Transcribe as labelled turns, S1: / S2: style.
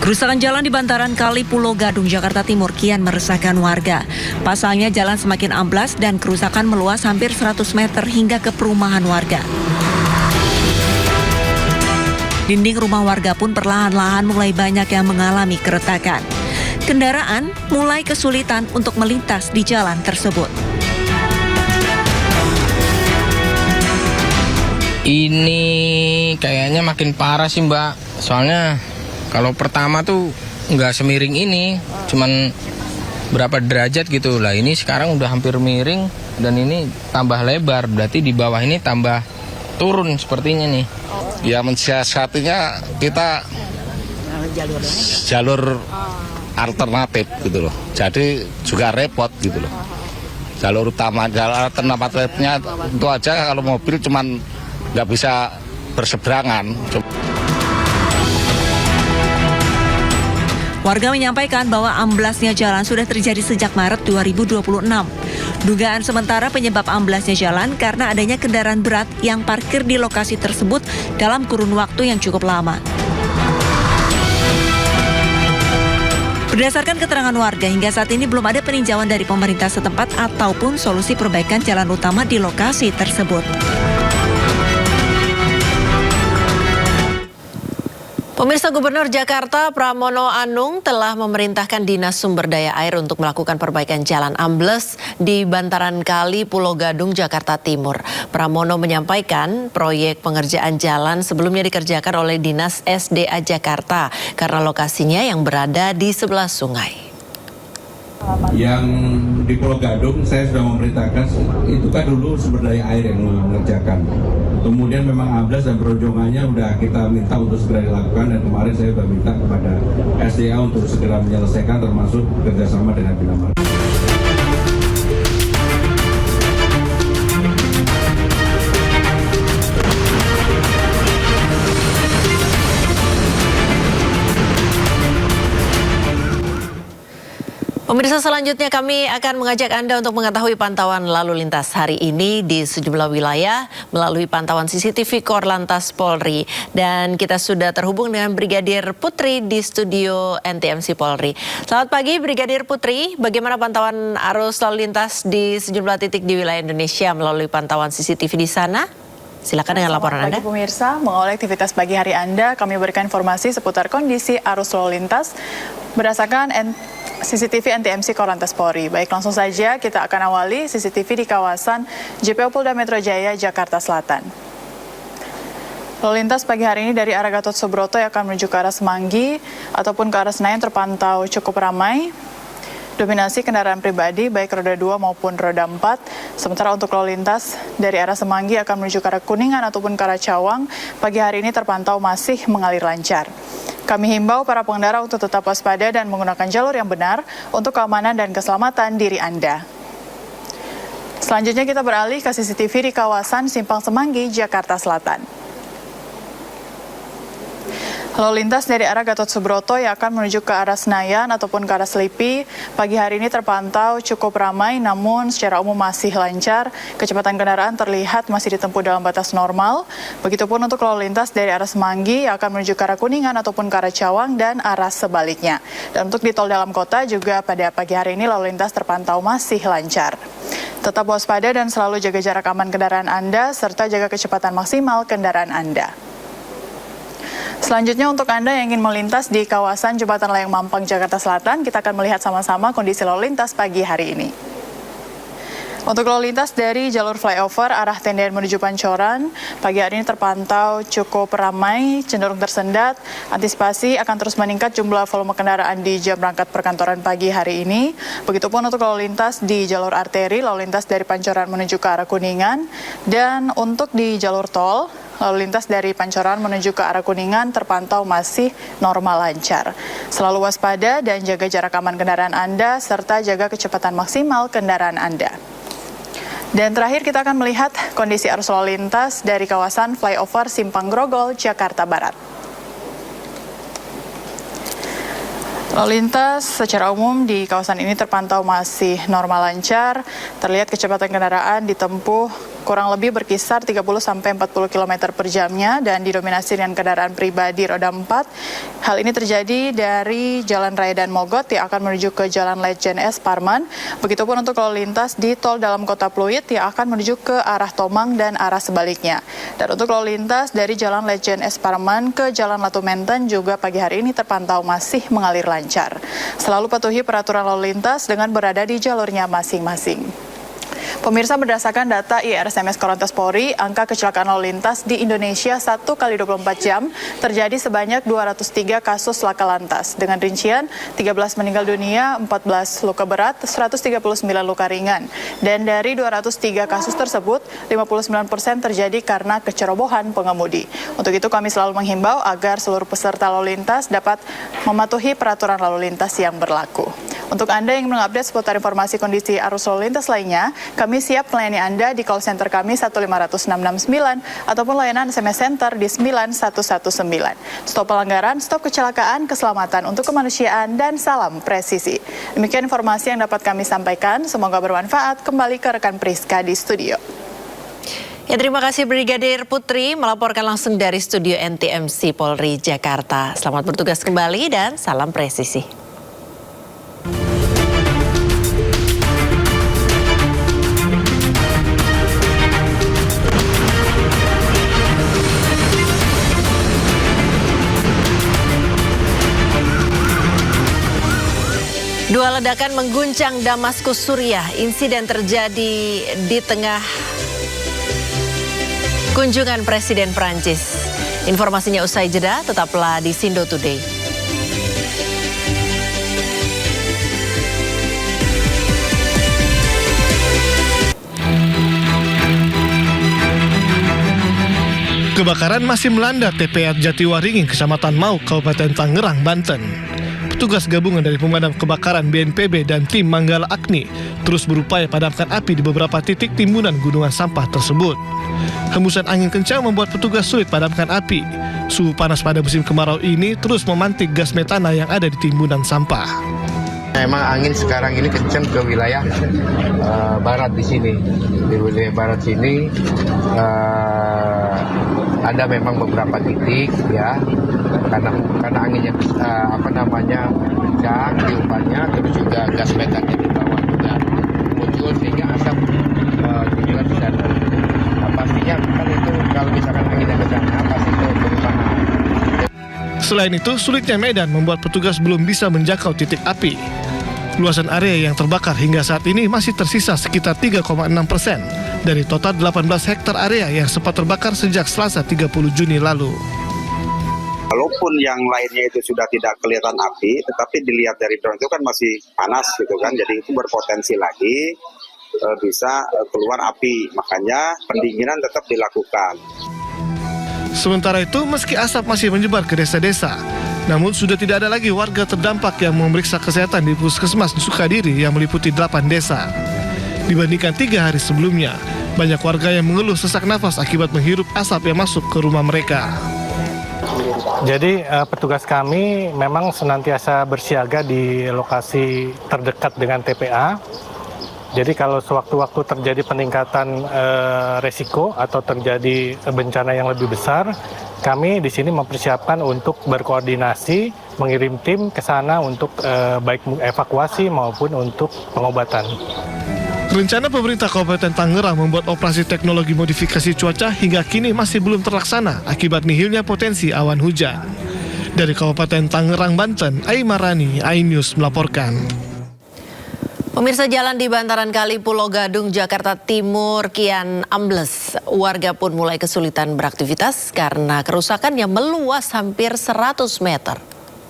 S1: Kerusakan jalan di bantaran Kali Pulo Gadung, Jakarta Timur kian meresahkan warga. Pasalnya jalan semakin amblas dan kerusakan meluas hampir 100 meter hingga ke perumahan warga. Dinding rumah warga pun perlahan-lahan mulai banyak yang mengalami keretakan. Kendaraan mulai kesulitan untuk melintas di jalan tersebut.
S2: Ini kayaknya makin parah sih Mbak, soalnya kalau pertama tuh nggak semiring ini, cuman berapa derajat gitu lah. Ini sekarang udah hampir miring dan ini tambah lebar, berarti di bawah ini tambah turun sepertinya nih.
S3: Ya mensiasatinya kita jalur alternatif gitu loh. Jadi juga repot gitu loh. Jalur utama, jalur alternatifnya itu aja kalau mobil cuman nggak bisa berseberangan.
S1: Warga menyampaikan bahwa amblasnya jalan sudah terjadi sejak Maret 2026. Dugaan sementara penyebab amblasnya jalan karena adanya kendaraan berat yang parkir di lokasi tersebut dalam kurun waktu yang cukup lama. Berdasarkan keterangan warga, hingga saat ini belum ada peninjauan dari pemerintah setempat ataupun solusi perbaikan jalan utama di lokasi tersebut. Pemirsa, Gubernur Jakarta Pramono Anung telah memerintahkan Dinas Sumber Daya Air untuk melakukan perbaikan jalan ambles di bantaran Kali Pulo Gadung, Jakarta Timur. Pramono menyampaikan proyek pengerjaan jalan sebelumnya dikerjakan oleh Dinas SDA Jakarta karena lokasinya yang berada di sebelah sungai.
S4: Yang di Pulau Gadung saya sudah memerintahkan, itu kan dulu sumber daya air yang mengerjakan. Kemudian memang amblas dan peronjongannya sudah kita minta untuk segera dilakukan, dan kemarin saya sudah minta kepada SDA untuk segera menyelesaikan, termasuk kerjasama dengan Bina Marga.
S1: Pemirsa, selanjutnya kami akan mengajak Anda untuk mengetahui pantauan lalu lintas hari ini di sejumlah wilayah melalui pantauan CCTV Korlantas Polri. Dan kita sudah terhubung dengan Brigadir Putri di studio NTMC Polri. Selamat pagi Brigadir Putri, bagaimana pantauan arus lalu lintas di sejumlah titik di wilayah Indonesia melalui pantauan CCTV di sana? Silakan dengan laporan Anda.
S5: Pemirsa, mengawali aktivitas pagi hari Anda, kami berikan informasi seputar kondisi arus lalu lintas berdasarkan CCTV NTMC Korlantas Polri. Baik, langsung saja kita akan awali CCTV di kawasan JPO Polda Metro Jaya, Jakarta Selatan. Lalu lintas pagi hari ini dari arah Gatot Subroto yang akan menuju ke arah Semanggi ataupun ke arah Senayan terpantau cukup ramai. Dominasi kendaraan pribadi baik roda 2 maupun roda 4. Sementara untuk lalu lintas dari arah Semanggi akan menuju ke arah Kuningan ataupun ke arah Cawang, pagi hari ini terpantau masih mengalir lancar. Kami himbau para pengendara untuk tetap waspada dan menggunakan jalur yang benar untuk keamanan dan keselamatan diri Anda. Selanjutnya kita beralih ke CCTV di kawasan Simpang Semanggi, Jakarta Selatan. Lalu lintas dari arah Gatot Subroto yang akan menuju ke arah Senayan ataupun ke arah Selipi, pagi hari ini terpantau cukup ramai namun secara umum masih lancar. Kecepatan kendaraan terlihat masih ditempuh dalam batas normal. Begitupun untuk lalu lintas dari arah Semanggi yang akan menuju ke arah Kuningan ataupun ke arah Cawang dan arah sebaliknya. Dan untuk di tol dalam kota juga pada pagi hari ini lalu lintas terpantau masih lancar. Tetap waspada dan selalu jaga jarak aman kendaraan Anda serta jaga kecepatan maksimal kendaraan Anda. Selanjutnya untuk Anda yang ingin melintas di kawasan Jembatan Layang Mampang, Jakarta Selatan, kita akan melihat sama-sama kondisi lalu lintas pagi hari ini. Untuk lalu lintas dari jalur flyover arah Tendian menuju Pancoran, pagi hari ini terpantau cukup ramai, cenderung tersendat. Antisipasi akan terus meningkat jumlah volume kendaraan di jam berangkat perkantoran pagi hari ini. Begitupun untuk lalu lintas di jalur arteri, lalu lintas dari Pancoran menuju ke arah Kuningan. Dan untuk di jalur tol, lalu lintas dari Pancoran menuju ke arah Kuningan terpantau masih normal lancar. Selalu waspada dan jaga jarak aman kendaraan Anda serta jaga kecepatan maksimal kendaraan Anda. Dan terakhir kita akan melihat kondisi arus lalu lintas dari kawasan flyover Simpang Grogol, Jakarta Barat. Lalu lintas secara umum di kawasan ini terpantau masih normal lancar. Terlihat kecepatan kendaraan ditempuh kurang lebih berkisar 30-40 km per jamnya dan didominasi dengan kendaraan pribadi roda 4. Hal ini terjadi dari Jalan Raya Dan Mogot yang akan menuju ke Jalan Lejen S. Parman. Begitupun untuk lalu lintas di tol dalam kota Pluit yang akan menuju ke arah Tomang dan arah sebaliknya. Dan untuk lalu lintas dari Jalan Lejen S. Parman ke Jalan Latu Menten juga pagi hari ini terpantau masih mengalir lancar. Selalu patuhi peraturan lalu lintas dengan berada di jalurnya masing-masing. Pemirsa, berdasarkan data IRSMS Korlantas Polri, angka kecelakaan lalu lintas di Indonesia 1 kali 24 jam terjadi sebanyak 203 kasus laka lantas. Dengan rincian 13 meninggal dunia, 14 luka berat, 139 luka ringan. Dan dari 203 kasus tersebut, 59% terjadi karena kecerobohan pengemudi. Untuk itu kami selalu menghimbau agar seluruh peserta lalu lintas dapat mematuhi peraturan lalu lintas yang berlaku. Untuk Anda yang mengupdate seputar informasi kondisi arus lalu lintas lainnya, kami siap melayani Anda di call center kami 15669 ataupun layanan SMS Center di 9119. Stop pelanggaran, stop kecelakaan, keselamatan untuk kemanusiaan, dan salam presisi. Demikian informasi yang dapat kami sampaikan. Semoga bermanfaat. Kembali ke rekan Priska di studio.
S1: Ya, terima kasih Brigadir Putri melaporkan langsung dari studio NTMC Polri Jakarta. Selamat bertugas kembali dan salam presisi. Dua ledakan mengguncang Damaskus, Suriah. Insiden terjadi di tengah kunjungan Presiden Prancis. Informasinya usai jeda, tetaplah di Sindo Today.
S6: Kebakaran masih melanda TPA Jatiwaringin, Kecamatan Mau, Kabupaten Tangerang, Banten. Petugas gabungan dari pemadam kebakaran BNPB dan tim Manggala Agni terus berupaya padamkan api di beberapa titik timbunan gunungan sampah tersebut. Hembusan angin kencang membuat petugas sulit padamkan api. Suhu panas pada musim kemarau ini terus memantik gas metana yang ada di timbunan sampah.
S7: Memang angin sekarang ini kencang ke wilayah barat di sini. Di wilayah barat sini ada memang beberapa titik ya, karena anginnya kencang tiupannya, terus juga gas metannya di bawah juga muncul sehingga asap juga bisa. Pastinya kan itu kalau misalkan anginnya kencang, pasti itu berusaha.
S6: Selain itu, sulitnya medan membuat petugas belum bisa menjangkau titik api. Luasan area yang terbakar hingga saat ini masih tersisa sekitar 3,6% dari total 18 hektar area yang sempat terbakar sejak Selasa 30 Juni lalu.
S8: Walaupun yang lainnya itu sudah tidak kelihatan api, tetapi dilihat dari drone itu kan masih panas gitu kan, jadi itu berpotensi lagi bisa keluar api, makanya pendinginan tetap dilakukan.
S6: Sementara itu, meski asap masih menyebar ke desa-desa, namun sudah tidak ada lagi warga terdampak yang memeriksa kesehatan di Puskesmas Sukadiri yang meliputi 8 desa. Dibandingkan 3 hari sebelumnya, banyak warga yang mengeluh sesak nafas akibat menghirup asap yang masuk ke rumah mereka.
S9: Jadi petugas kami memang senantiasa bersiaga di lokasi terdekat dengan TPA. Jadi kalau sewaktu-waktu terjadi peningkatan resiko atau terjadi bencana yang lebih besar, kami di sini mempersiapkan untuk berkoordinasi, mengirim tim ke sana untuk baik evakuasi maupun untuk pengobatan.
S6: Rencana pemerintah Kabupaten Tangerang membuat operasi teknologi modifikasi cuaca hingga kini masih belum terlaksana akibat nihilnya potensi awan hujan. Dari Kabupaten Tangerang, Banten, Aimarani, iNews melaporkan.
S1: Pemirsa, jalan di bantaran Kali Pulau Gadung, Jakarta Timur kian ambles. Warga pun mulai kesulitan beraktivitas karena kerusakan yang meluas hampir 100 meter.